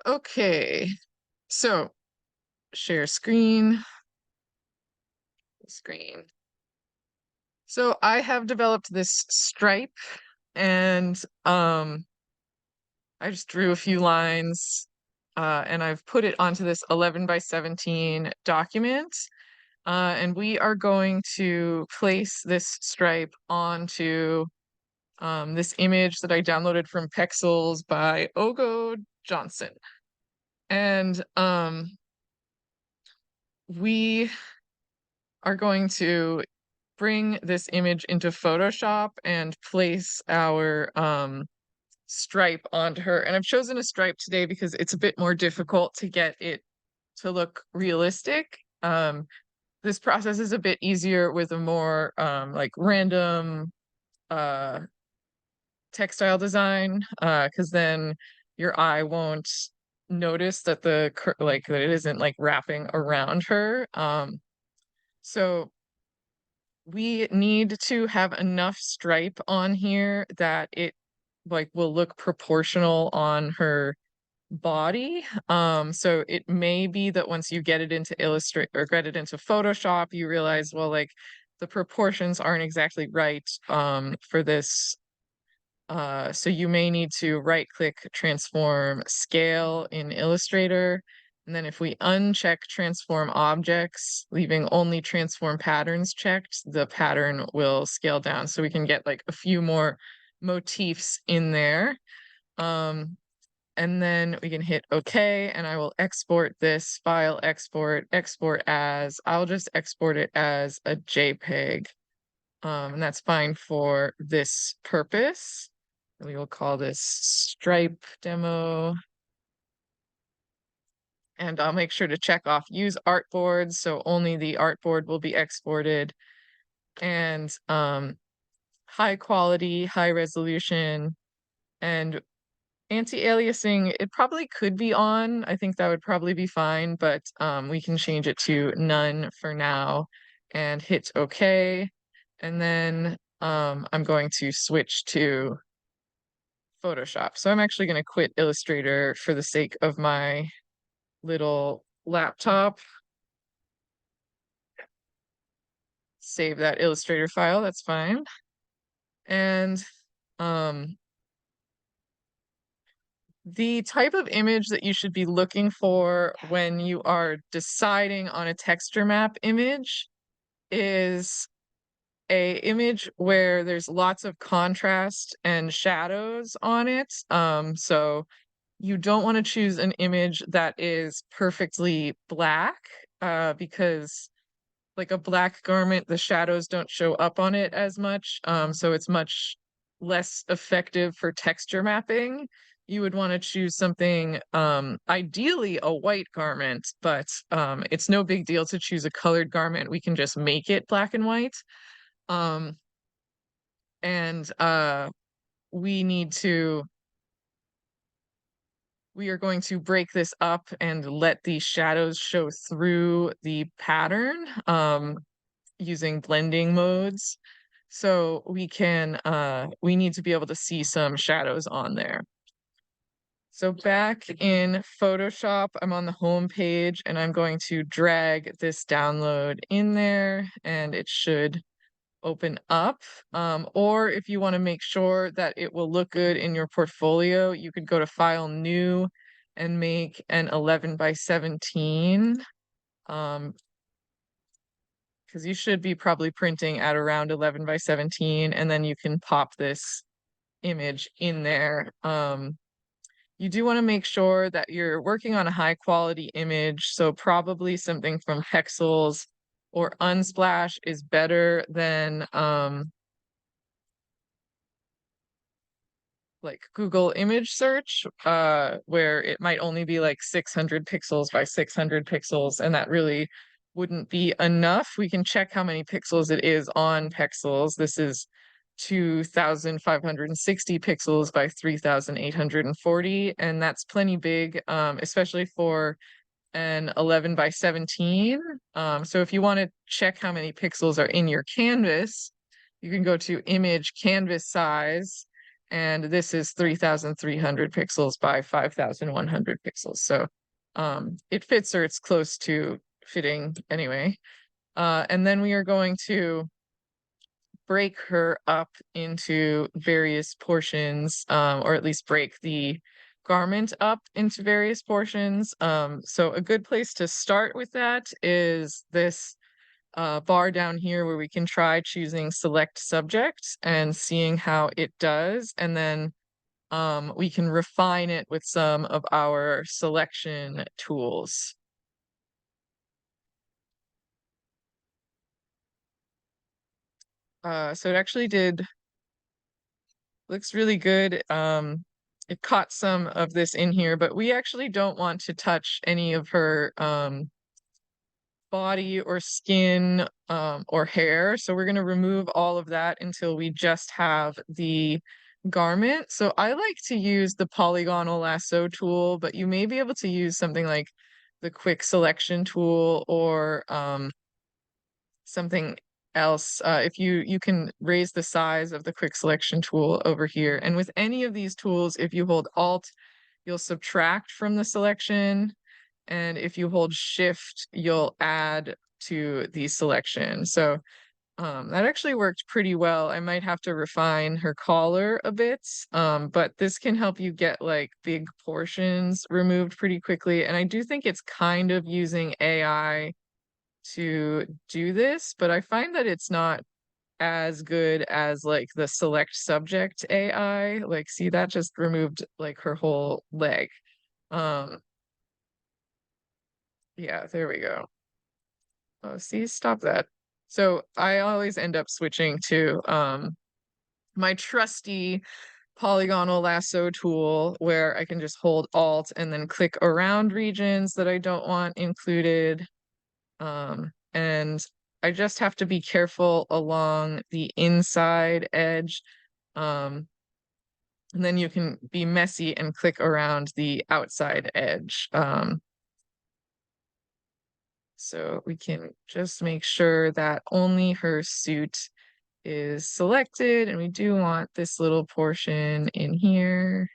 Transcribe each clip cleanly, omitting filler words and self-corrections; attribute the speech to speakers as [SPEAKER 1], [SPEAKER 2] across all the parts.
[SPEAKER 1] Okay, so share screen. So I have developed this stripe and I just drew a few lines and I've put it onto this 11 by 17 document. And we are going to place this stripe onto this image that I downloaded from Pexels by Ogo Johnson. And we are going to bring this image into Photoshop and place our stripe onto her. And I've chosen a stripe today because it's a bit more difficult to get it to look realistic. This process is a bit easier with a more like random uh, textile design, because then your eye won't notice that that it isn't like wrapping around her. So we need to have enough stripe on here that it like will look proportional on her body. So it may be that once you get it into Illustrator or get it into Photoshop, you realize, well, like the proportions aren't exactly right for this. So you may need to right click transform scale in Illustrator. And then if we uncheck transform objects, leaving only transform patterns checked, the pattern will scale down. So we can get like a few more motifs in there. And then we can hit OK, and I will export this file, export as, I'll just export it as a JPEG. And that's fine for this purpose. And we will call this stripe demo. And I'll make sure to check off use artboards, so only the artboard will be exported. And high quality, high resolution, and anti-aliasing, it probably could be on. I think that would probably be fine, but we can change it to none for now and hit OK. And then I'm going to switch to Photoshop. So I'm actually going to quit Illustrator for the sake of my little laptop. Save that Illustrator file, that's fine. And the type of image that you should be looking for when you are deciding on a texture map image is a image where there's lots of contrast and shadows on it. So you don't want to choose an image that is perfectly black, because like a black garment, the shadows don't show up on it as much. So it's much less effective for texture mapping. You would want to choose something, ideally a white garment, but it's no big deal to choose a colored garment. We can just make it black and white. Um, and we are going to break this up and let the shadows show through the pattern using blending modes. So we need to be able to see some shadows on there. So back in Photoshop, I'm on the home page and I'm going to drag this download in there and it should open up. Or if you want to make sure that it will look good in your portfolio, you could go to File, New, and make an 11 by 17. Because you should be probably printing at around 11 by 17, and then you can pop this image in there. You do want to make sure that you're working on a high quality image, so probably something from Pexels or Unsplash is better than like Google image search, where it might only be like 600 pixels by 600 pixels, and that really wouldn't be enough. We can check how many pixels it is on Pexels. This is 2,560 pixels by 3,840, and that's plenty big, especially for an 11 by 17. So if you want to check how many pixels are in your canvas, you can go to Image Canvas Size, and this is 3,300 pixels by 5,100 pixels. So it fits, or it's close to fitting anyway. And then we are going to break her up into various portions, or at least break the garment up into various portions. So a good place to start with that is this bar down here where we can try choosing select subject and seeing how it does. And then we can refine it with some of our selection tools. So it actually looks really good. It caught some of this in here, but we actually don't want to touch any of her body or skin or hair. So we're going to remove all of that until we just have the garment. So I like to use the polygonal lasso tool, but you may be able to use something like the quick selection tool or something else. If you can raise the size of the quick selection tool over here. And with any of these tools, if you hold Alt, you'll subtract from the selection. And if you hold Shift, you'll add to the selection. So that actually worked pretty well. I might have to refine her collar a bit, but this can help you get like big portions removed pretty quickly. And I do think it's kind of using AI to do this, but I find that it's not as good as like the select subject AI. Like, see, that just removed like her whole leg. Um, yeah, there we go. Oh, see, stop that. So I always end up switching to my trusty polygonal lasso tool where I can just hold Alt and then click around regions that I don't want included. And I just have to be careful along the inside edge. And then you can be messy and click around the outside edge. So we can just make sure that only her suit is selected, and we do want this little portion in here.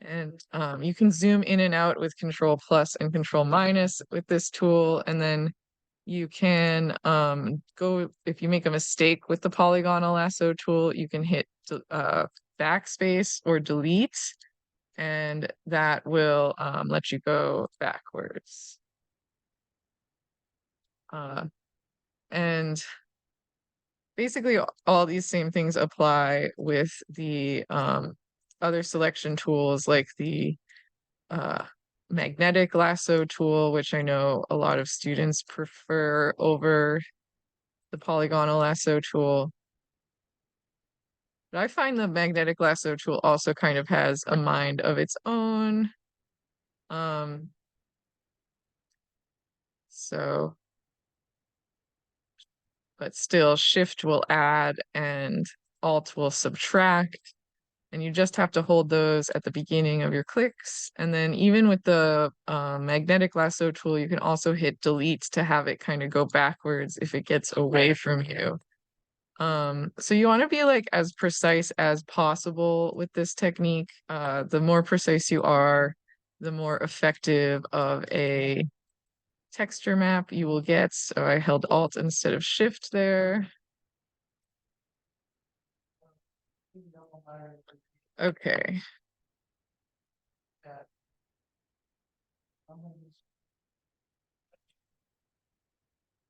[SPEAKER 1] And you can zoom in and out with Control plus and Control minus with this tool, and then you can go, if you make a mistake with the polygonal lasso tool, you can hit backspace or delete, and that will let you go backwards. And basically all these same things apply with the other selection tools like the magnetic lasso tool, which I know a lot of students prefer over the polygonal lasso tool. But I find the magnetic lasso tool also kind of has a mind of its own. So, but still Shift will add and Alt will subtract. And you just have to hold those at the beginning of your clicks. And then even with the magnetic lasso tool, you can also hit delete to have it kind of go backwards if it gets away from you. So you want to be like as precise as possible with this technique. The more precise you are, the more effective of a texture map you will get. So I held Alt instead of Shift there. Okay.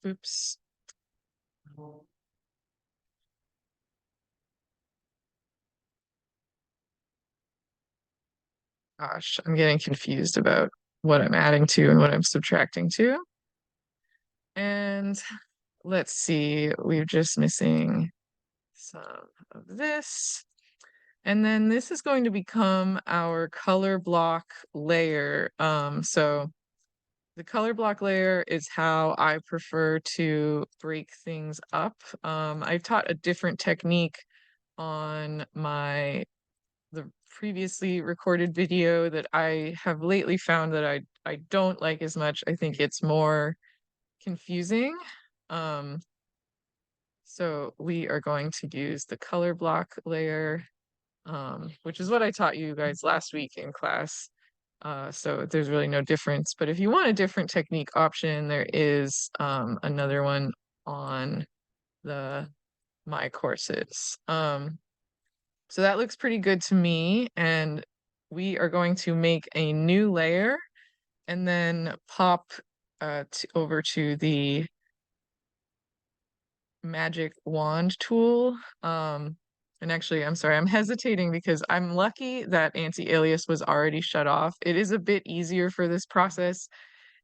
[SPEAKER 1] Oops. Gosh, I'm getting confused about what I'm adding to and what I'm subtracting to. And let's see, we're just missing some of this. And then this is going to become our color block layer. So the color block layer is how I prefer to break things up. I've taught a different technique on the previously recorded video that I have lately found that I don't like as much. I think it's more confusing. So we are going to use the color block layer, which is what I taught you guys last week in class. So there's really no difference. But if you want a different technique option, there is another one on the my courses. So that looks pretty good to me. And we are going to make a new layer and then pop over to the magic wand tool. And actually, I'm sorry, I'm hesitating because I'm lucky that anti-alias was already shut off. It is a bit easier for this process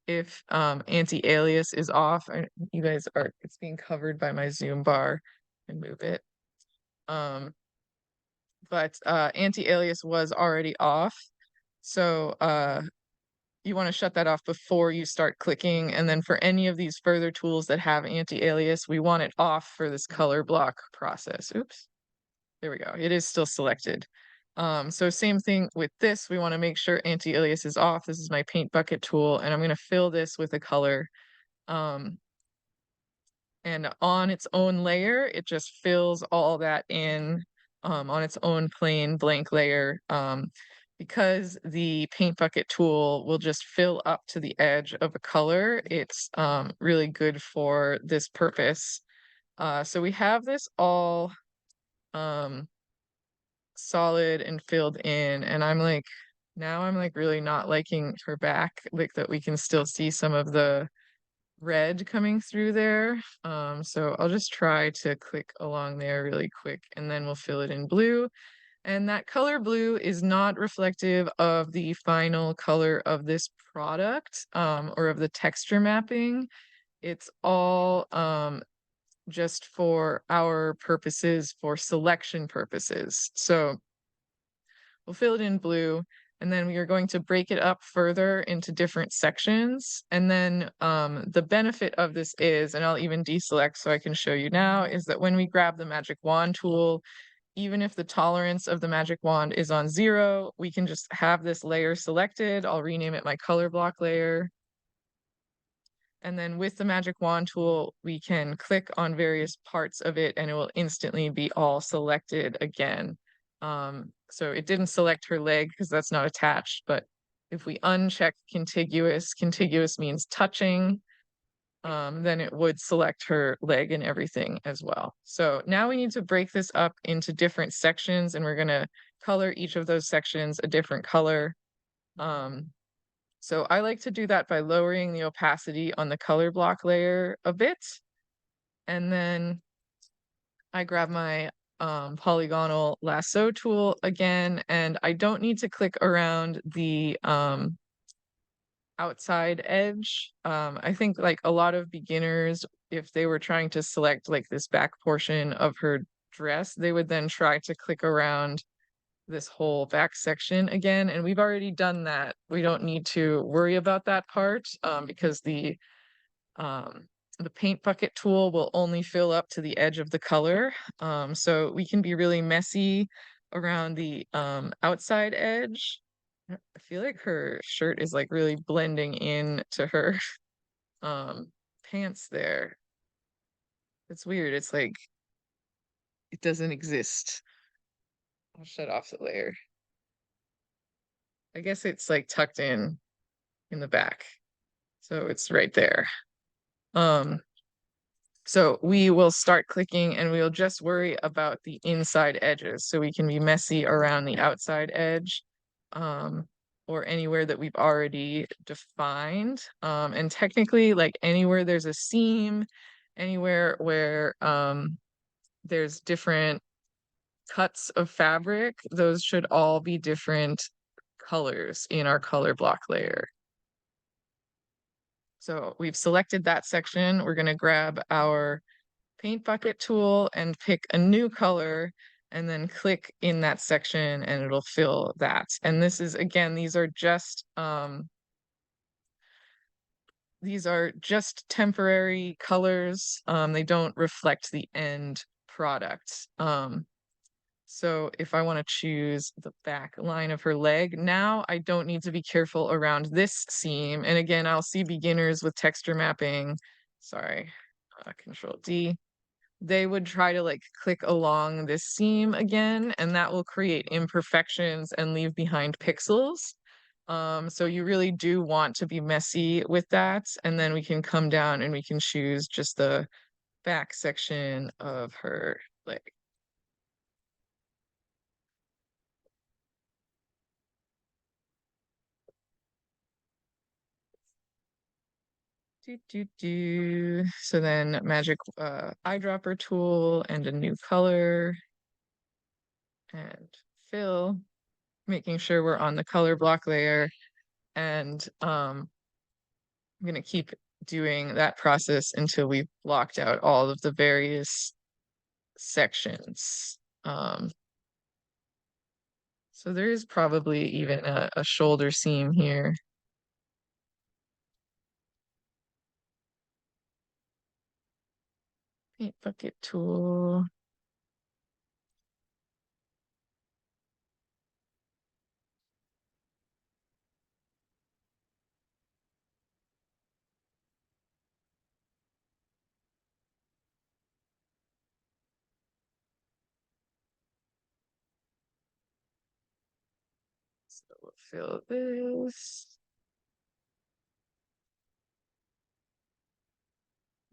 [SPEAKER 1] if anti-alias is off. You guys are, it's being covered by my Zoom bar and move it. But anti-alias was already off. So you want to shut that off before you start clicking. And then for any of these further tools that have anti-alias, we want it off for this color block process. Oops, there we go. It is still selected. So same thing with this. We want to make sure anti-alias is off. This is my paint bucket tool, and I'm going to fill this with a color. And on its own layer, it just fills all that in on its own plain blank layer. Because the paint bucket tool will just fill up to the edge of a color, it's really good for this purpose. So we have this all solid and filled in, and now I'm like really not liking her back, like that we can still see some of the red coming through there. So I'll just try to click along there really quick, and then we'll fill it in blue. And that color blue is not reflective of the final color of this product, or of the texture mapping. It's all just for our purposes, for selection purposes. So we'll fill it in blue, and then we are going to break it up further into different sections. And then the benefit of this is, and I'll even deselect so I can show you now, is that when we grab the magic wand tool, even if the tolerance of the magic wand is on 0, we can just have this layer selected. I'll rename it my color block layer. And then with the magic wand tool, we can click on various parts of it and it will instantly be all selected again. So it didn't select her leg because that's not attached, but if we uncheck contiguous, contiguous means touching, then it would select her leg and everything as well. So now we need to break this up into different sections, and we're going to color each of those sections a different color. So I like to do that by lowering the opacity on the color block layer a bit. And then I grab my polygonal lasso tool again, and I don't need to click around the outside edge. I think like a lot of beginners, if they were trying to select like this back portion of her dress, they would then try to click around this whole back section again. And we've already done that. We don't need to worry about that part because the paint bucket tool will only fill up to the edge of the color. So we can be really messy around the outside edge. I feel like her shirt is like really blending in to her pants there. It's weird. It's like it doesn't exist. I'll shut off the layer. I guess it's like tucked in the back. So it's right there. So we will start clicking and we'll just worry about the inside edges. So we can be messy around the outside edge. Or anywhere that we've already defined. And technically, like anywhere there's a seam, anywhere where there's different cuts of fabric, those should all be different colors in our color block layer. So we've selected that section. We're going to grab our paint bucket tool and pick a new color and then click in that section and it'll fill that. And this is, again, these are just temporary colors. They don't reflect the end product. So if I want to choose the back line of her leg, now I don't need to be careful around this seam. And again, I'll see beginners with texture mapping. Sorry, Control D. they would try to like click along this seam again, and that will create imperfections and leave behind pixels. So you really do want to be messy with that, and then we can come down and we can choose just the back section of her leg. So then magic eyedropper tool and a new color and fill, making sure we're on the color block layer. And I'm gonna keep doing that process until we've blocked out all of the various sections. So there is probably even a shoulder seam here. Paint bucket tool. So we'll fill this.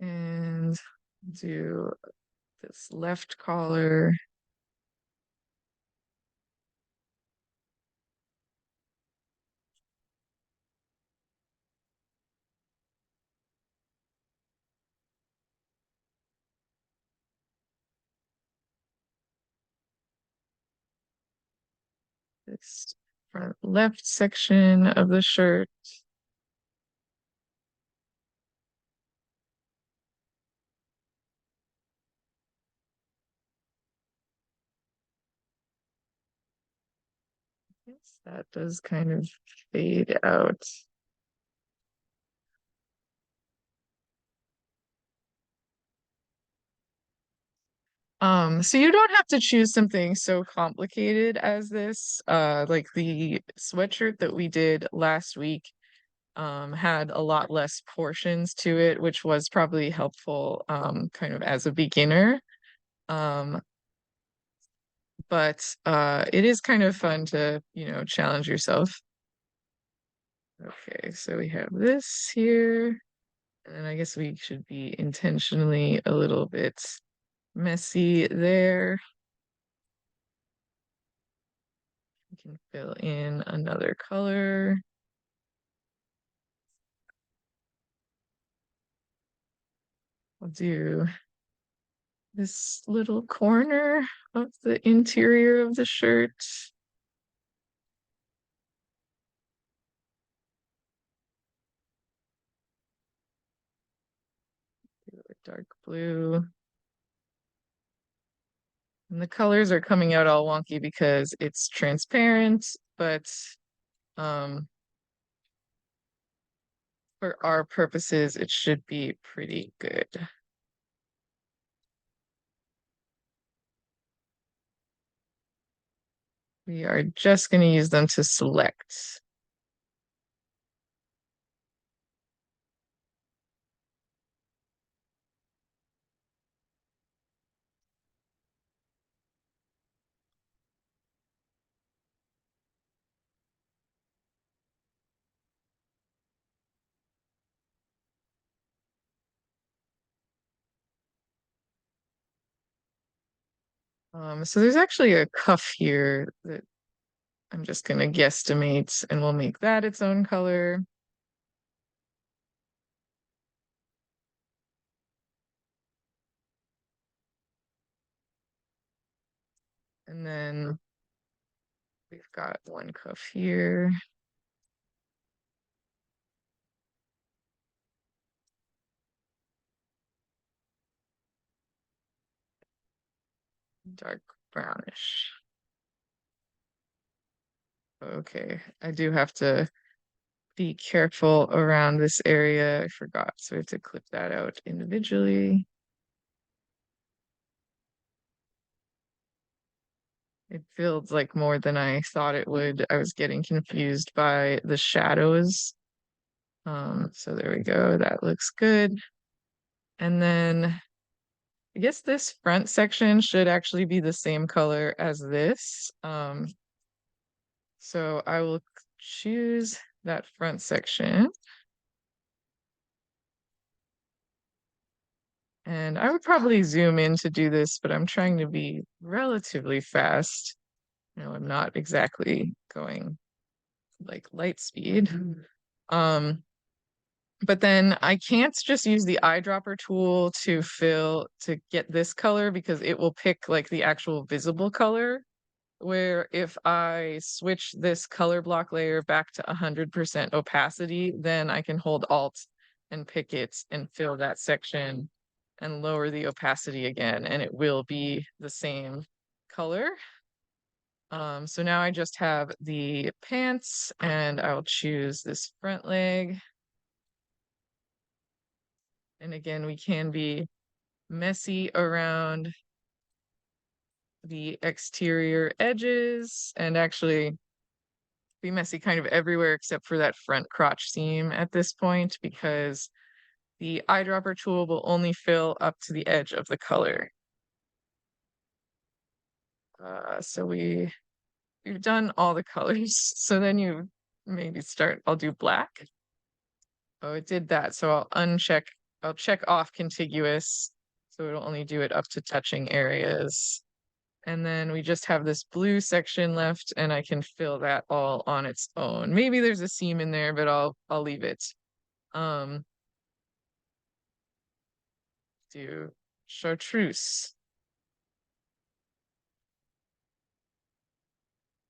[SPEAKER 1] And do this left collar. This front left section of the shirt. Yes, that does kind of fade out. So you don't have to choose something so complicated as this. Like the sweatshirt that we did last week, had a lot less portions to it, which was probably helpful, kind of as a beginner. Um, but it is kind of fun to, challenge yourself. Okay, so we have this here, and then I guess we should be intentionally a little bit messy there. We can fill in another color. We'll do this little corner of the interior of the shirt. Do a dark blue. And the colors are coming out all wonky because it's transparent, but um, for our purposes, it should be pretty good. We are just going to use them to select. So there's actually a cuff here that I'm just going to guesstimate, and we'll make that its own color. And then we've got one cuff here. Dark brownish. Okay, I do have to be careful around this area. I forgot, so we have to clip that out individually. It feels like more than I thought it would. I was getting confused by the shadows. So there we go. That looks good. And then I guess this front section should actually be the same color as this. So I will choose that front section. And I would probably zoom in to do this, but I'm trying to be relatively fast. I'm not exactly going like light speed. Um, but then I can't just use the eyedropper tool to get this color because it will pick like the actual visible color. Where if I switch this color block layer back to 100% opacity, then I can hold Alt and pick it and fill that section and lower the opacity again, and it will be the same color. So now I just have the pants and I'll choose this front leg. And again, we can be messy around the exterior edges and actually be messy kind of everywhere except for that front crotch seam at this point because the eyedropper tool will only fill up to the edge of the color. So we've done all the colors. So then you maybe I'll do black. Oh, it did that. So I'll check off contiguous. So it'll only do it up to touching areas. And then we just have this blue section left and I can fill that all on its own. Maybe there's a seam in there, but I'll leave it. Do chartreuse.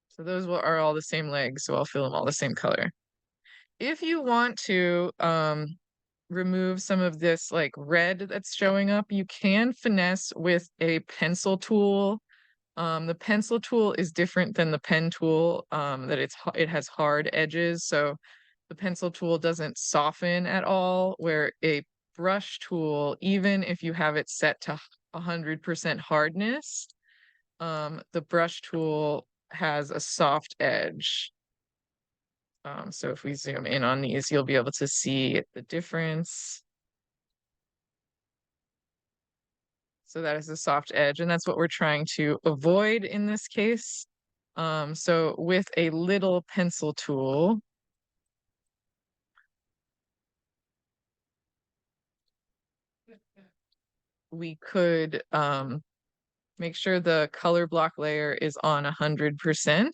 [SPEAKER 1] So those are all the same legs, so I'll fill them all the same color. If you want to remove some of this like red that's showing up, you can finesse with a pencil tool. The pencil tool is different than the pen tool, that it has hard edges, so the pencil tool doesn't soften at all, where a brush tool, even if you have it set to 100% hardness, the brush tool has a soft edge. So if we zoom in on these, you'll be able to see the difference. So that is a soft edge, and that's what we're trying to avoid in this case. So with a little pencil tool, we could make sure the color block layer is on 100%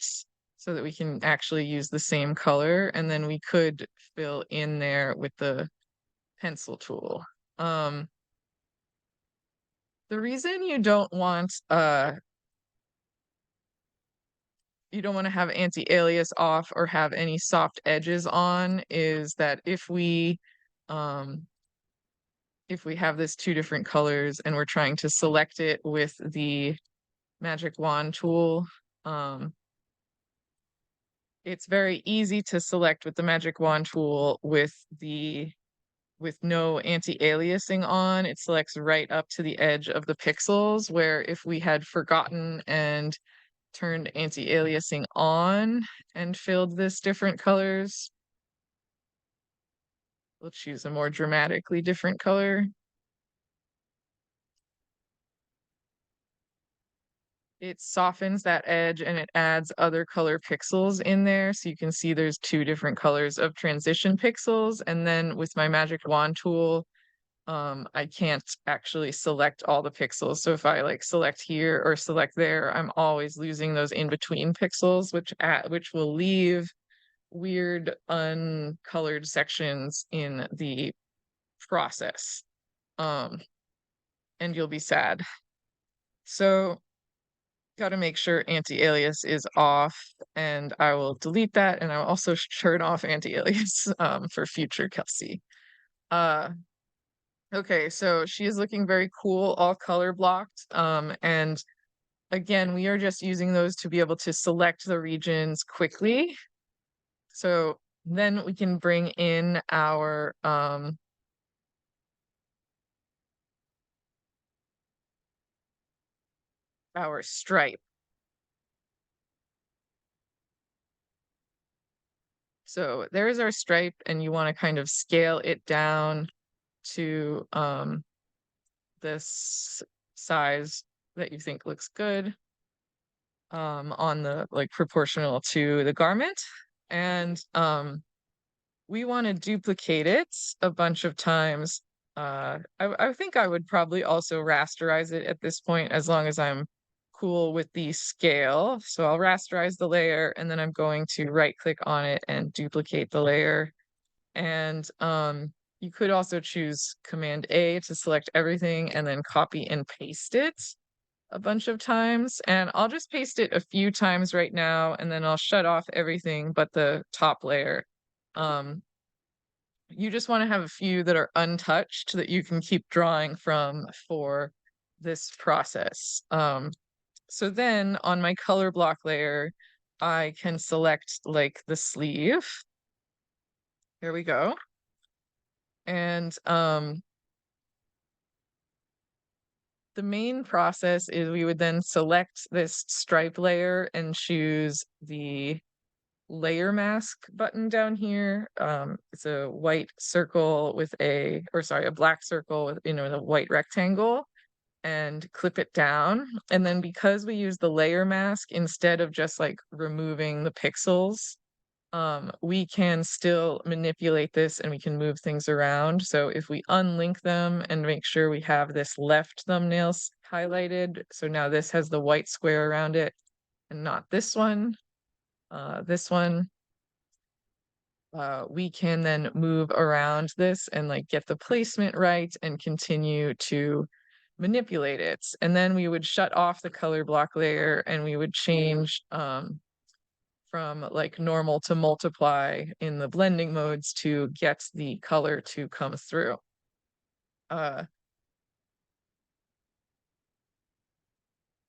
[SPEAKER 1] so that we can actually use the same color, and then we could fill in there with the pencil tool. The reason you don't want to have anti-alias off or have any soft edges on is that if we have this two different colors and we're trying to select it with the magic wand tool, it's very easy to select with the magic wand tool with no anti-aliasing on. It selects right up to the edge of the pixels, where if we had forgotten and turned anti-aliasing on and filled this different colors, we'll choose a more dramatically different color. It softens that edge and it adds other color pixels in there. So you can see there's two different colors of transition pixels. And then with my magic wand tool, I can't actually select all the pixels. So if I like select here or select there, I'm always losing those in between pixels, which will leave weird uncolored sections in the process. And you'll be sad. So got to make sure anti-alias is off, and I will delete that, and I will also turn off anti-alias for future Kelsey. Okay, so she is looking very cool, all color blocked. And again, we are just using those to be able to select the regions quickly. So then we can bring in our stripe. So there is our stripe, and you want to kind of scale it down to this size that you think looks good on the like proportional to the garment. And we want to duplicate it a bunch of times. I think I would probably also rasterize it at this point as long as I'm cool with the scale. So I'll rasterize the layer and then I'm going to right click on it and duplicate the layer. And you could also choose Command A to select everything and then copy and paste it a bunch of times. And I'll just paste it a few times right now and then I'll shut off everything but the top layer. You just want to have a few that are untouched that you can keep drawing from for this process. So then on my color block layer, I can select like the sleeve. Here we go. And the main process is we would then select this stripe layer and choose the layer mask button down here. It's a white circle with a black circle with, the white rectangle, and clip it down. And then because we use the layer mask instead of just like removing the pixels, we can still manipulate this and we can move things around. So if we unlink them and make sure we have this left thumbnail highlighted, so now this has the white square around it and not this one, we can then move around this and like get the placement right and continue to manipulate it. And then we would shut off the color block layer and we would change from like normal to multiply in the blending modes to get the color to come through.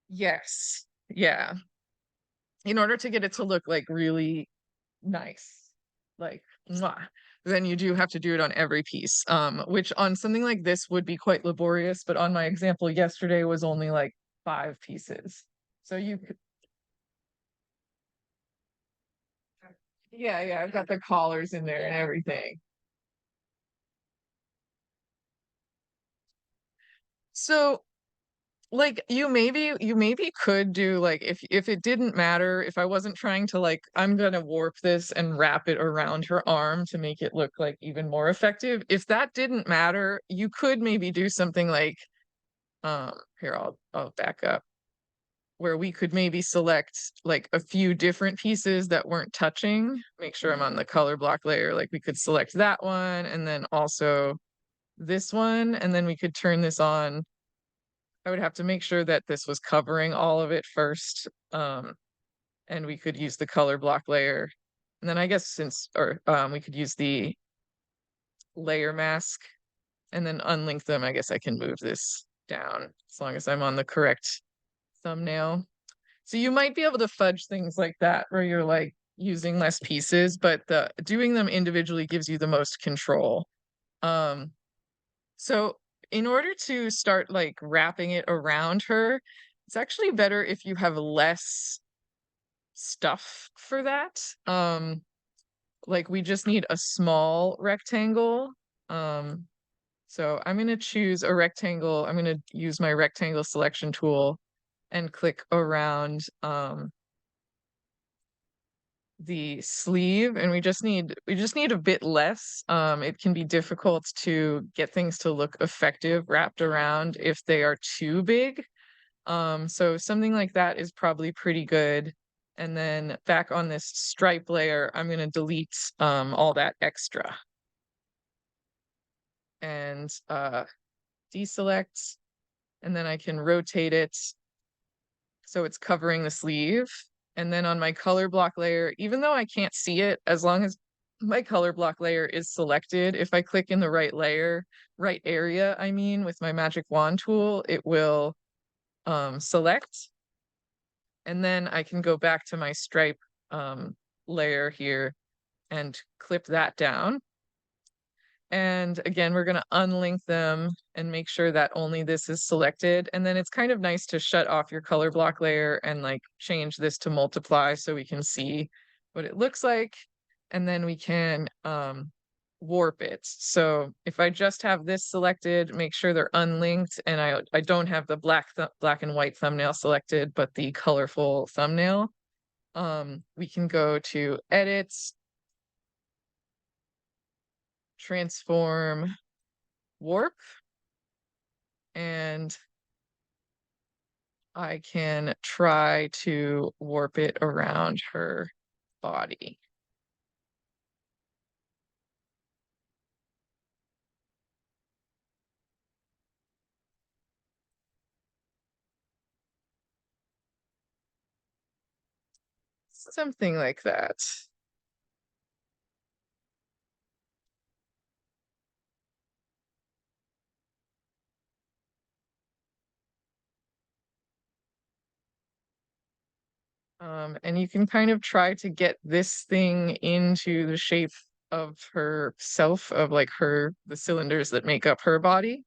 [SPEAKER 1] Yes, yeah. In order to get it to look like really nice, like mwah, then you do have to do it on every piece, which on something like this would be quite laborious, but on my example yesterday was only like 5 pieces. So you could, yeah, I've got the collars in there and everything. So like you maybe could do like if it didn't matter, if I wasn't trying to like I'm gonna warp this and wrap it around her arm to make it look like even more effective. If that didn't matter, you could maybe do something like here I'll back up, where we could maybe select like a few different pieces that weren't touching. Make sure I'm on the color block layer. Like we could select that one and then also this one, and then we could turn this on. I would have to make sure that this was covering all of it first. And we could use the color block layer. And then I guess we could use the layer mask and then unlink them. I guess I can move this down as long as I'm on the correct thumbnail. So you might be able to fudge things like that where you're like using less pieces, but doing them individually gives you the most control. So in order to start like wrapping it around her, it's actually better if you have less stuff for that. Like we just need a small rectangle. So I'm gonna choose a rectangle. I'm gonna use my rectangle selection tool and click around the sleeve, and we just need a bit less. It can be difficult to get things to look effective wrapped around if they are too big. So something like that is probably pretty good. And then back on this stripe layer, I'm gonna delete all that extra and deselect, and then I can rotate it so it's covering the sleeve. And then on my color block layer, even though I can't see it, as long as my color block layer is selected, if I click in the right layer, right area, I mean, with my magic wand tool, it will select. And then I can go back to my stripe layer here and clip that down. And again, we're going to unlink them and make sure that only this is selected. And then it's kind of nice to shut off your color block layer and like change this to multiply so we can see what it looks like. And then we can warp it. So if I just have this selected, make sure they're unlinked, and I don't have the black and white thumbnail selected, but the colorful thumbnail. We can go to Edit, Transform, Warp, and I can try to warp it around her body. Something like that. And you can kind of try to get this thing into the shape of herself, of like the cylinders that make up her body.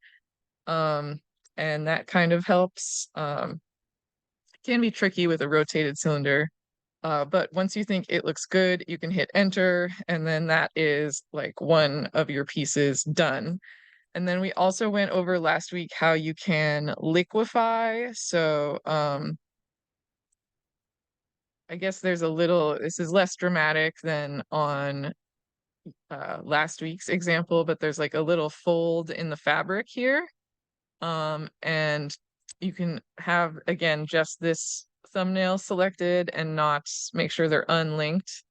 [SPEAKER 1] Um, and that kind of helps. It can be tricky with a rotated cylinder. But once you think it looks good, you can hit enter, and then that is like one of your pieces done. And then we also went over last week how you can liquefy. So I guess this is less dramatic than on last week's example, but there's like a little fold in the fabric here. And you can have, again, just this thumbnail selected and not make sure they're unlinked.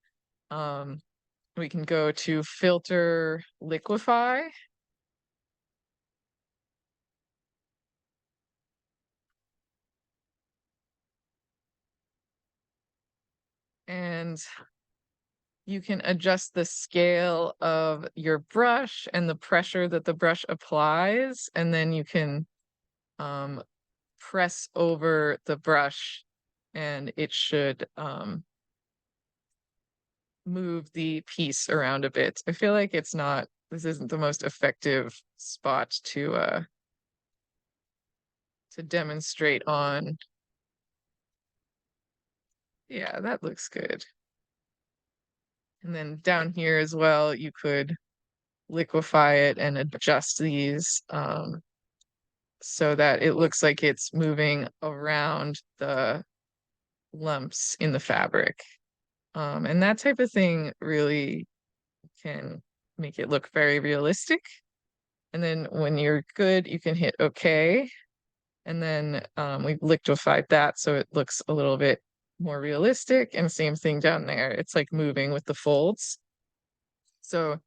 [SPEAKER 1] Um, we can go to Filter, Liquefy. And you can adjust the scale of your brush and the pressure that the brush applies, and then you can um, press over the brush and it should move the piece around a bit. I feel like this isn't the most effective spot to demonstrate on. Yeah, that looks good. And then down here as well, you could liquefy it and adjust these so that it looks like it's moving around the lumps in the fabric. And that type of thing really can make it look very realistic. And then when you're good, you can hit OK. And then we've liquefied that so it looks a little bit more realistic. And same thing down there. It's like moving with the folds. So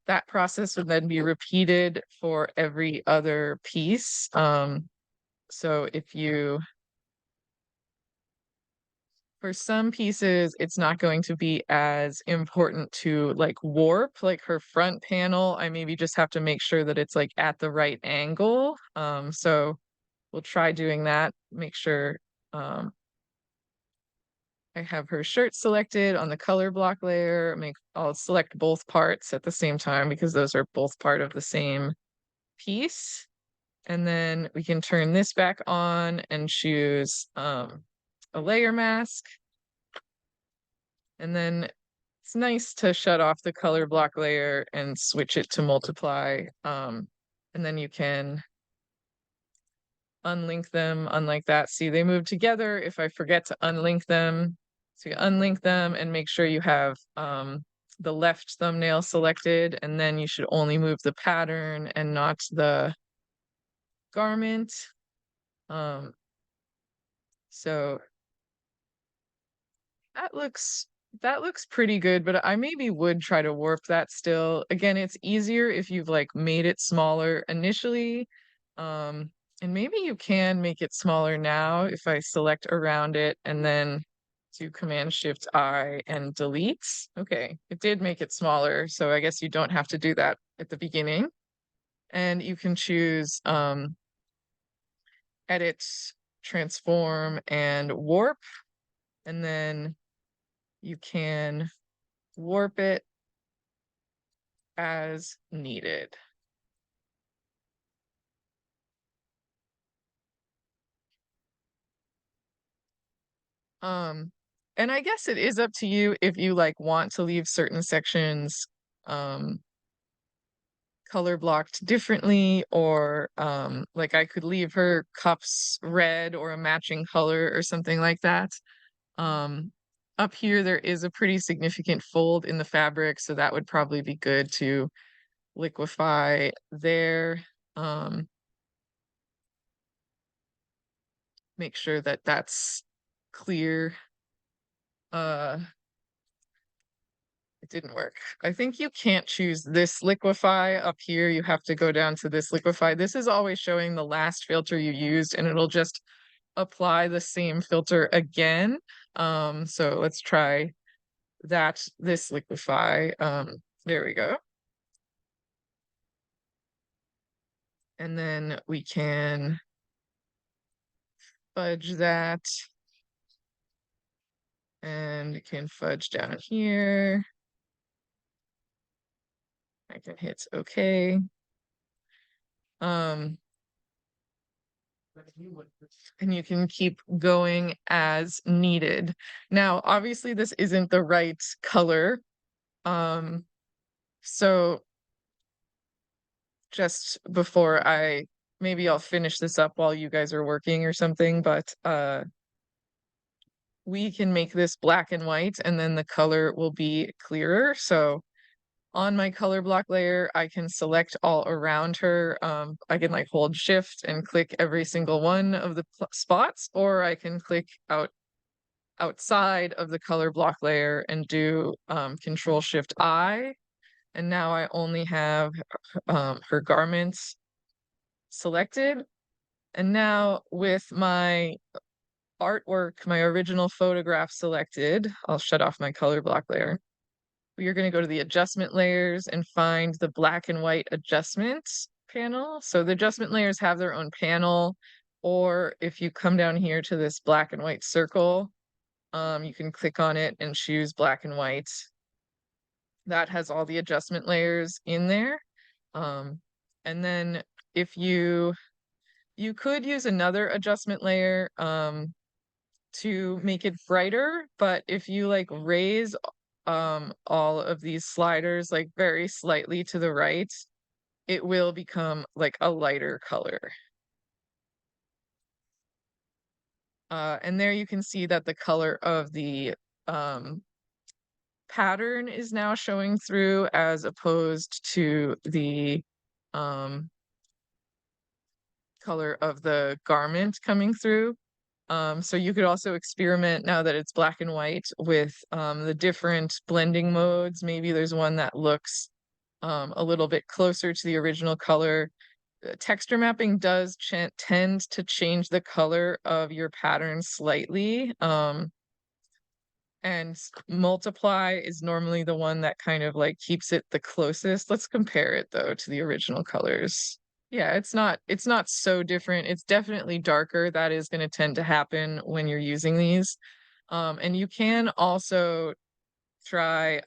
[SPEAKER 1] that process would then be repeated for every other piece. So for some pieces, it's not going to be as important to like warp, like her front panel. I maybe just have to make sure that it's like at the right angle. So we'll try doing that. Make sure I have her shirt selected on the color block layer. I'll select both parts at the same time because those are both part of the same piece. And then we can turn this back on and choose a layer mask. And then it's nice to shut off the color block layer and switch it to multiply. And then you can unlink them, unlike that. See, they move together if I forget to unlink them. So you unlink them and make sure you have the left thumbnail selected, and then you should only move the pattern and not the garment. So that looks pretty good, but I maybe would try to warp that still. Again, it's easier if you've like made it smaller initially. And maybe you can make it smaller now if I select around it and then do Command Shift I and delete. Okay, it did make it smaller, so I guess you don't have to do that at the beginning. And you can choose Edit, Transform, and Warp, and then you can warp it as needed. Um, and I guess it is up to you if you like want to leave certain sections color blocked differently, or like I could leave her cups red or a matching color or something like that. Um, Up here, there is a pretty significant fold in the fabric, so that would probably be good to liquefy there. Um, make sure that that's clear. Uh, it didn't work. I think you can't choose this liquefy up here. You have to go down to this liquefy. This is always showing the last filter you used, and it'll just apply the same filter again. So let's try that, this liquefy. There we go. And then we can fudge that, and you can fudge down here. I can hit OK. Um, and you can keep going as needed. Now, obviously, this isn't the right color. So just before maybe I'll finish this up while you guys are working or something, but we can make this black and white, and then the color will be clearer. So on my color block layer, I can select all around her. I can like hold shift and click every single one of the spots, or I can click outside of the color block layer and do control shift I. And now I only have her garments selected. And now with my artwork, my original photograph selected, I'll shut off my color block layer. We are going to go to the adjustment layers and find the black and white adjustments panel. So the adjustment layers have their own panel, or if you come down here to this black and white circle, you can click on it and choose black and white. That has all the adjustment layers in there. And then if you could use another adjustment layer to make it brighter, but if you like raise all of these sliders like very slightly to the right, it will become like a lighter color. And there you can see that the color of the pattern is now showing through, as opposed to the color of the garment coming through. So you could also experiment, now that it's black and white, with the different blending modes. Maybe there's one that looks a little bit closer to the original color. Texture mapping does tend to change the color of your pattern slightly. And multiply is normally the one that kind of like keeps it the closest. Let's compare it though to the original colors. Yeah, it's not so different. It's definitely darker. That is going to tend to happen when you're using these. And you can also try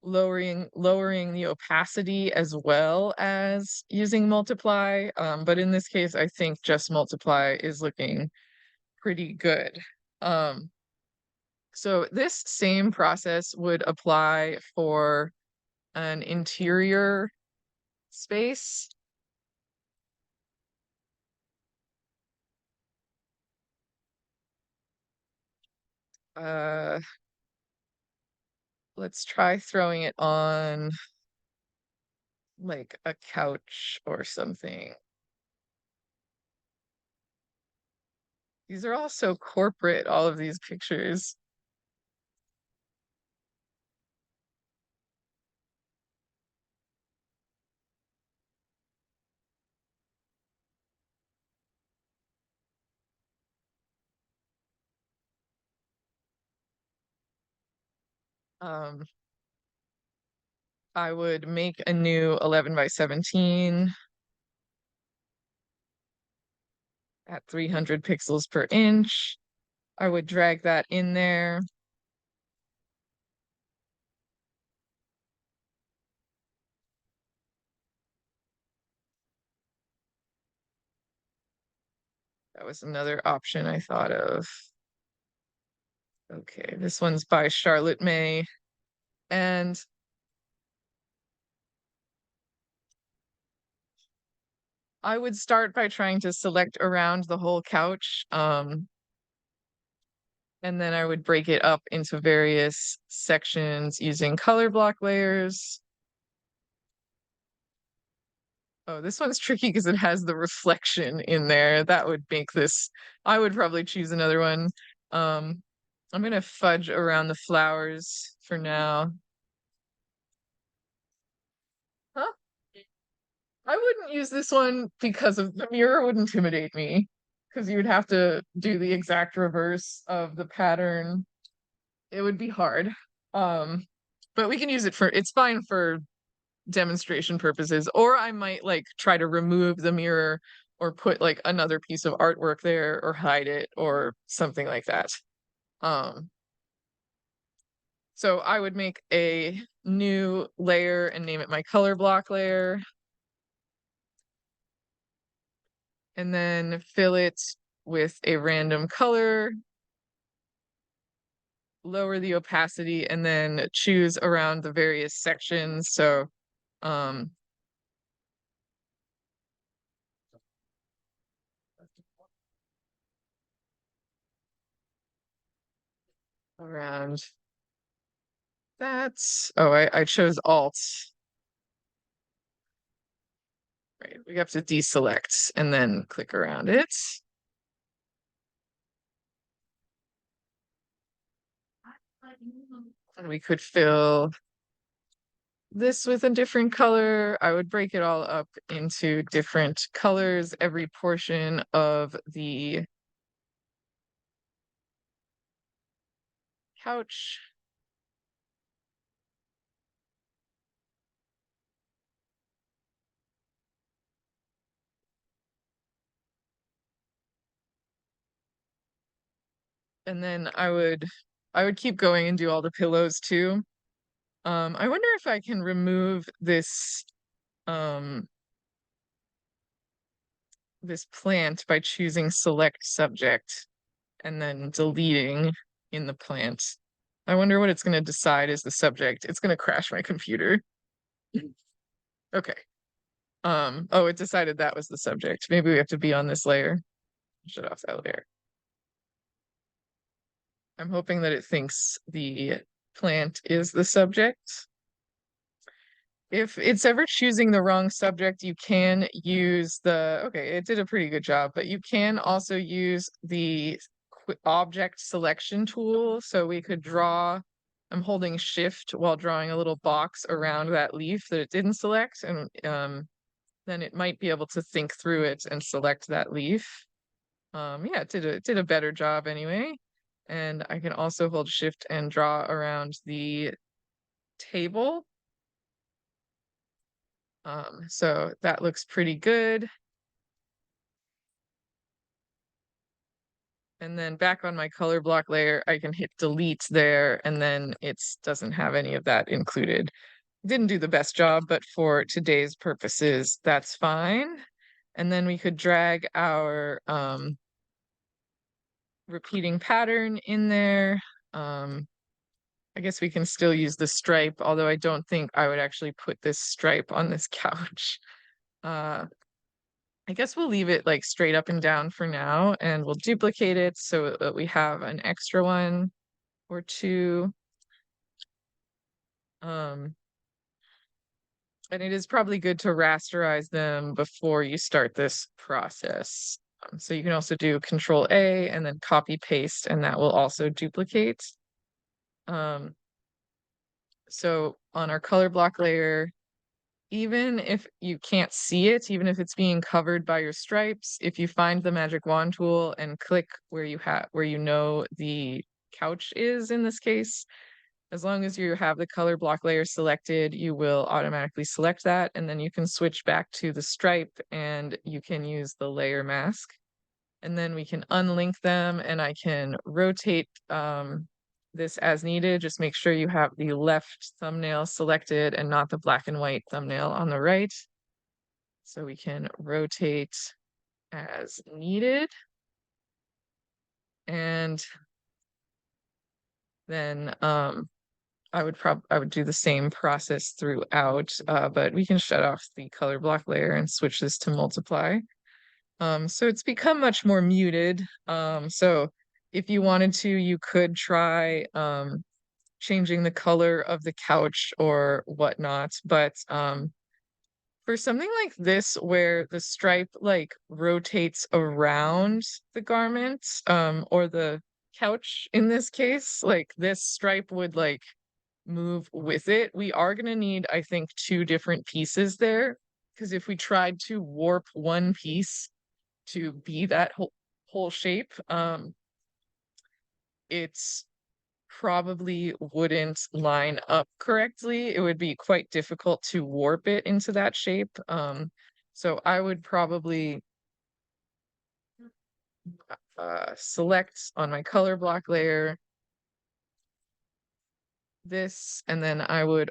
[SPEAKER 1] lowering the opacity as well as using multiply. But in this case, I think just multiply is looking pretty good. So this same process would apply for an interior space. Uh, let's try throwing it on like a couch or something. These are all so corporate, all of these pictures. Um, I would make a new 11 by 17 at 300 pixels per inch. I would drag that in there. That was another option I thought of. Okay, this one's by Charlotte May. And I would start by trying to select around the whole couch, and then I would break it up into various sections using color block layers. Oh, this one's tricky because it has the reflection in there. That would make this, I would probably choose another one. I'm gonna fudge around the flowers for now. Huh? I wouldn't use this one because of the mirror would intimidate me because you would have to do the exact reverse of the pattern. It would be hard. Um, but we can use it for, it's fine for demonstration purposes, or I might like try to remove the mirror or put like another piece of artwork there or hide it or something like that. Um, so I would make a new layer and name it my color block layer, and then fill it with a random color, lower the opacity, and then choose around the various sections. So um, around that. Oh, I chose Alt. Right, we have to deselect and then click around it. And we could fill this with a different color. I would break it all up into different colors, every portion of the couch. And then I would keep going and do all the pillows too. I wonder if I can remove um this plant by choosing select subject and then deleting in the plant. I wonder what it's going to decide is the subject. It's going to crash my computer. Okay. Oh, it decided that was the subject. Maybe we have to be on this layer. Shut off that layer. I'm hoping that it thinks the plant is the subject. If it's ever choosing the wrong subject, you can use okay, it did a pretty good job, but you can also use the object selection tool. So we could draw, I'm holding shift while drawing a little box around that leaf that it didn't select, and then it might be able to think through it and select that leaf. Yeah, it did a better job anyway. And I can also hold shift and draw around the table. So that looks pretty good. And then back on my color block layer, I can hit delete there, and then it doesn't have any of that included. Didn't do the best job, but for today's purposes, that's fine. And then we could drag our repeating pattern in there. I guess we can still use the stripe, although I don't think I would actually put this stripe on this couch. I guess we'll leave it like straight up and down for now, and we'll duplicate it so that we have an extra one or two. And it is probably good to rasterize them before you start this process. So you can also do Control A and then copy paste, and that will also duplicate. Um, so on our color block layer, even if you can't see it, even if it's being covered by your stripes, if you find the magic wand tool and click where you know the couch is in this case, as long as you have the color block layer selected, you will automatically select that, and then you can switch back to the stripe and you can use the layer mask. And then we can unlink them, and I can rotate this as needed. Just make sure you have the left thumbnail selected and not the black and white thumbnail on the right. So we can rotate as needed. And then I would do the same process throughout, but we can shut off the color block layer and switch this to multiply. So it's become much more muted. So if you wanted to, you could try changing the color of the couch or whatnot. But for something like this, where the stripe like rotates around the garment, or the couch in this case, like this stripe would like move with it. We are going to need, I think, two different pieces there, because if we tried to warp one piece to be that whole shape, it's probably wouldn't line up correctly. It would be quite difficult to warp it into that shape. So I would probably select on my color block layer this, and then I would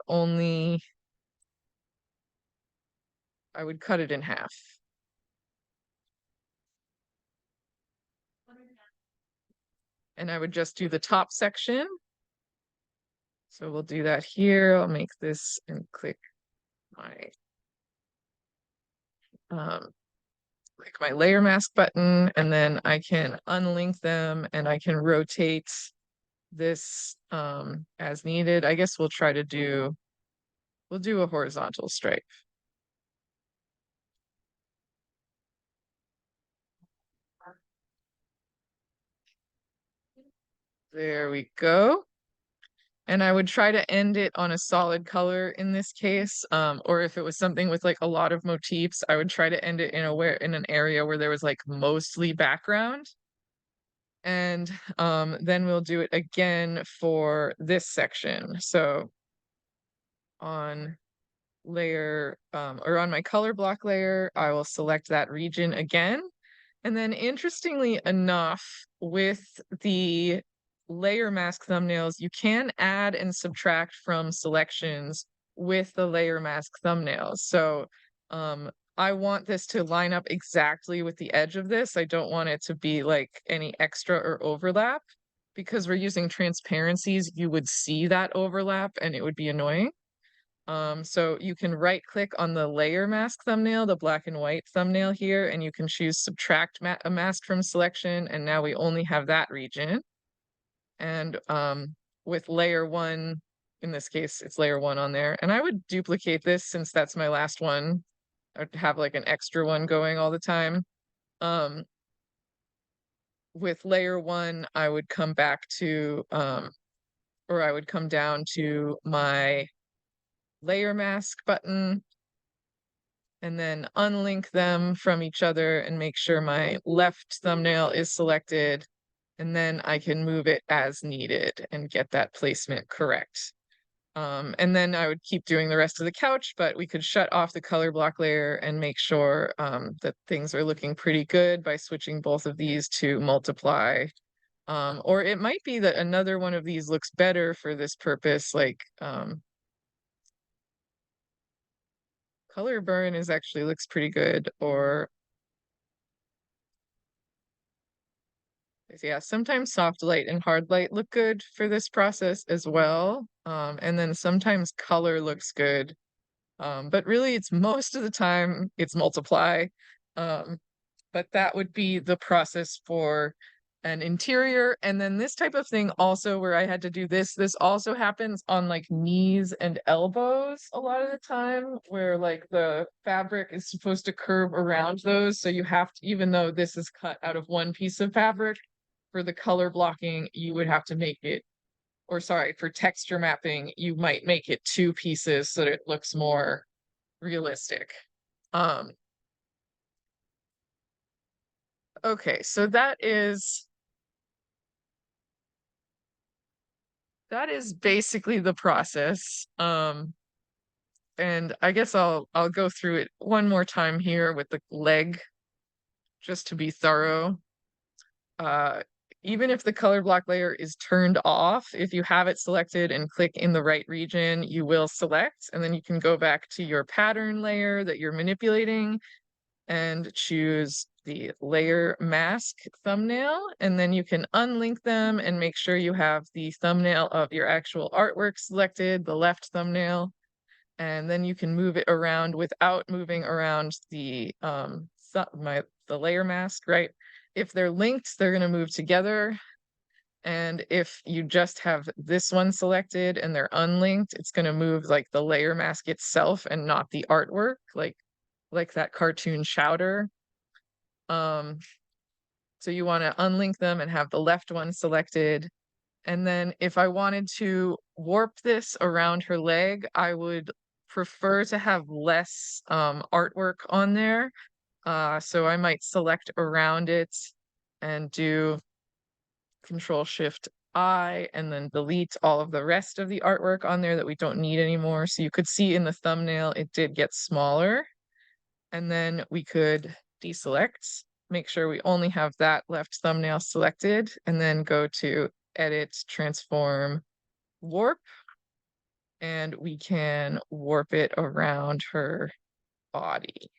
[SPEAKER 1] cut it in half. And I would just do the top section. So we'll do that here. I'll make this and click my layer mask button, and then I can unlink them and I can rotate this as needed. I guess we'll do a horizontal stripe. There we go. And I would try to end it on a solid color in this case. Or if it was something with like a lot of motifs, I would try to end it in an area where there was like mostly background. And then we'll do it again for this section. So on layer, or on my color block layer, I will select that region again. And then interestingly enough, with the layer mask thumbnails, you can add and subtract from selections with the layer mask thumbnails. So I want this to line up exactly with the edge of this. I don't want it to be like any extra or overlap. Because we're using transparencies, you would see that overlap and it would be annoying. So you can right click on the layer mask thumbnail, the black and white thumbnail here, and you can choose subtract a mask from selection, and now we only have that region. And with layer one, in this case, it's layer one on there. And I would duplicate this since that's my last one. I'd have like an extra one going all the time. With layer one, I would come back to, or I would come down to my layer mask button and then unlink them from each other and make sure my left thumbnail is selected. And then I can move it as needed and get that placement correct. And then I would keep doing the rest of the couch, but we could shut off the color block layer and make sure that things are looking pretty good by switching both of these to multiply. Or it might be that another one of these looks better for this purpose, like color burn actually looks pretty good, or yeah, sometimes soft light and hard light look good for this process as well. And then sometimes color looks good. But really it's most of the time it's multiply. But that would be the process for an interior. And then this type of thing also, where I had to do this also happens on like knees and elbows a lot of the time, where like the fabric is supposed to curve around those. So you have to, even though this is cut out of one piece of fabric, for the color blocking, you would have to make it, or sorry, for texture mapping, you might make it two pieces so that it looks more realistic. Okay, so that is basically the process. And I guess I'll go through it one more time here with the leg, just to be thorough. Even if the color block layer is turned off, if you have it selected and click in the right region, you will select, and then you can go back to your pattern layer that you're manipulating, and choose the layer mask thumbnail, and then you can unlink them and make sure you have the thumbnail of your actual artwork selected, the left thumbnail, and then you can move it around without moving around the the layer mask, right? If they're linked, they're going to move together. And if you just have this one selected and they're unlinked, it's going to move like the layer mask itself and not the artwork, like that cartoon chowder. Um, so you want to unlink them and have the left one selected. And then if I wanted to warp this around her leg, I would prefer to have less artwork on there. So I might select around it and do Control Shift I and then delete all of the rest of the artwork on there that we don't need anymore. So you could see in the thumbnail, it did get smaller. And then we could deselect, make sure we only have that left thumbnail selected, and then go to Edit, Transform, Warp, and we can warp it around her body.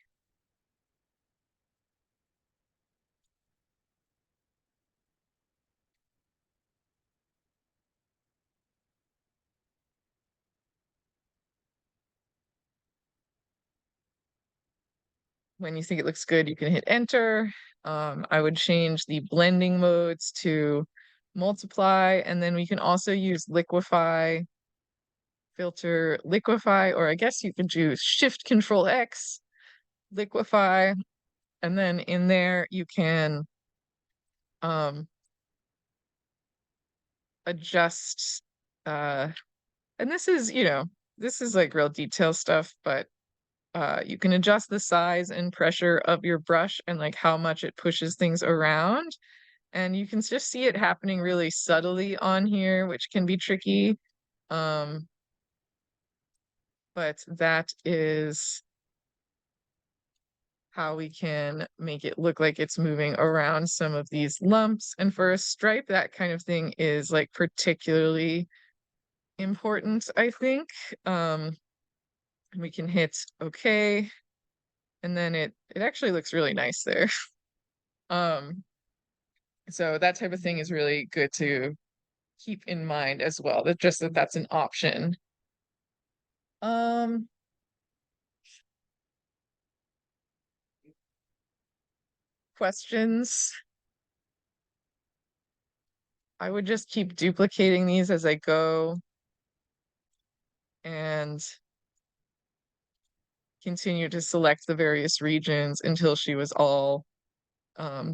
[SPEAKER 1] When you think it looks good, you can hit enter. I would change the blending modes to multiply, and then we can also use liquify, filter liquify, or I guess you could do Shift Control X, liquify, and then in there you can adjust, and this is, this is like real detail stuff, but you can adjust the size and pressure of your brush and like how much it pushes things around. And you can just see it happening really subtly on here, which can be tricky. But that is how we can make it look like it's moving around some of these lumps. And for a stripe, that kind of thing is like particularly important, I think. We can hit OK, and then it actually looks really nice there. So that type of thing is really good to keep in mind as well. That just that's an option. Um, Questions? I would just keep duplicating these as I go and continue to select the various regions until she was all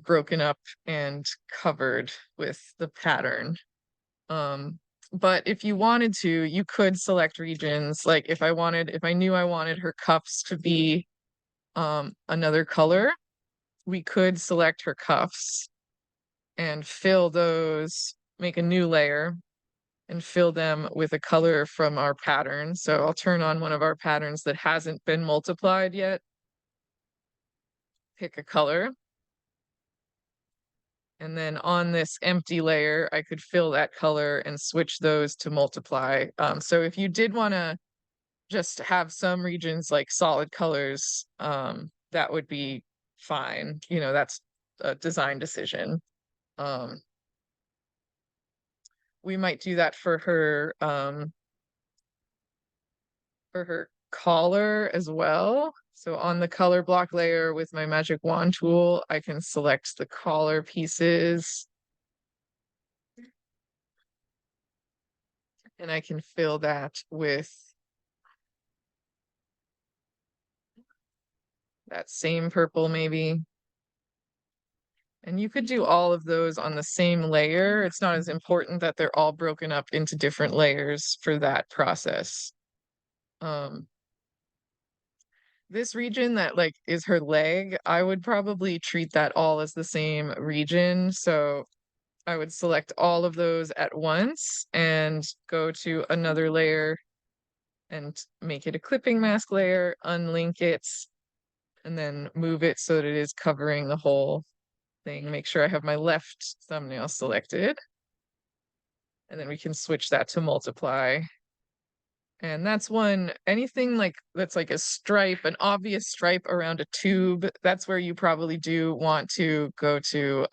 [SPEAKER 1] broken up and covered with the pattern. But if you wanted to, you could select regions. Like if I knew I wanted her cuffs to be another color, we could select her cuffs and fill those, make a new layer and fill them with a color from our pattern. So I'll turn on one of our patterns that hasn't been multiplied yet, pick a color, and then on this empty layer, I could fill that color and switch those to multiply. So if you did want to just have some regions like solid colors, that would be fine. That's a design decision. We might do that for her collar as well. So on the color block layer with my magic wand tool, I can select the collar pieces and I can fill that with that same purple maybe. And you could do all of those on the same layer. It's not as important that they're all broken up into different layers for that process. This region that like is her leg, I would probably treat that all as the same region. So I would select all of those at once and go to another layer and make it a clipping mask layer, unlink it, and then move it so that it is covering the whole thing. Make sure I have my left thumbnail selected. And then we can switch that to multiply. And that's one anything like that's like a stripe, an obvious stripe around a tube, that's where you probably do want to go to,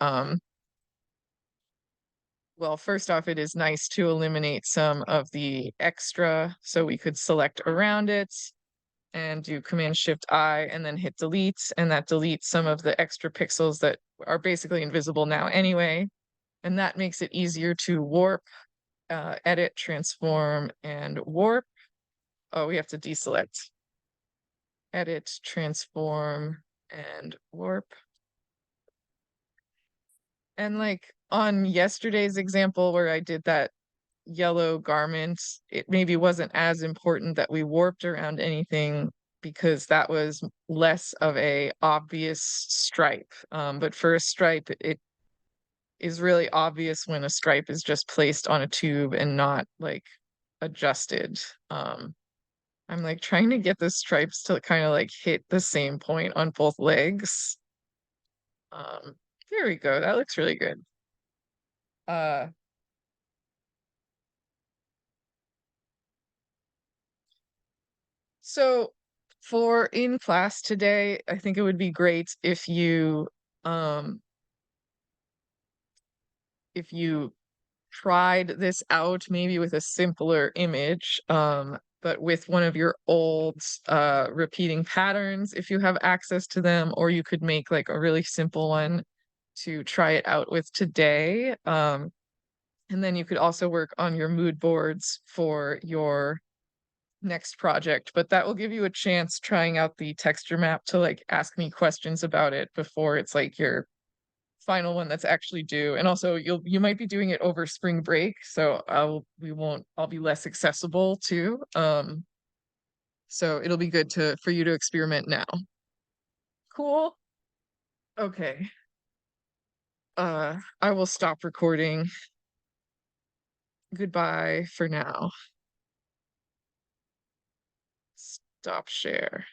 [SPEAKER 1] well, first off, it is nice to eliminate some of the extra, so we could select around it and do Command Shift I and then hit delete, and that deletes some of the extra pixels that are basically invisible now anyway, and that makes it easier to warp, edit, transform, and warp. Oh, we have to deselect. Edit, transform, and warp. And, like, on yesterday's example where I did that yellow garment, it maybe wasn't as important that we warped around anything because that was less of a obvious stripe, but for a stripe, it is really obvious when a stripe is just placed on a tube and not, like, adjusted. I'm, like, trying to get the stripes to kinda, like, hit the same point on both legs. There we go, that looks really good. Uh, so for in class today, I think it would be great um, if you tried this out maybe with a simpler image, but with one of your old, repeating patterns if you have access to them, or you could make, like, a really simple one to try it out with today, and then you could also work on your mood boards for your next project, but that will give you a chance trying out the texture map to, like, ask me questions about it before it's, like, your final one that's actually due, and also you might be doing it over spring break, so I'll be less accessible too, so it'll be good to for you to experiment now. Cool. Okay. I will stop recording. Goodbye for now. Stop share.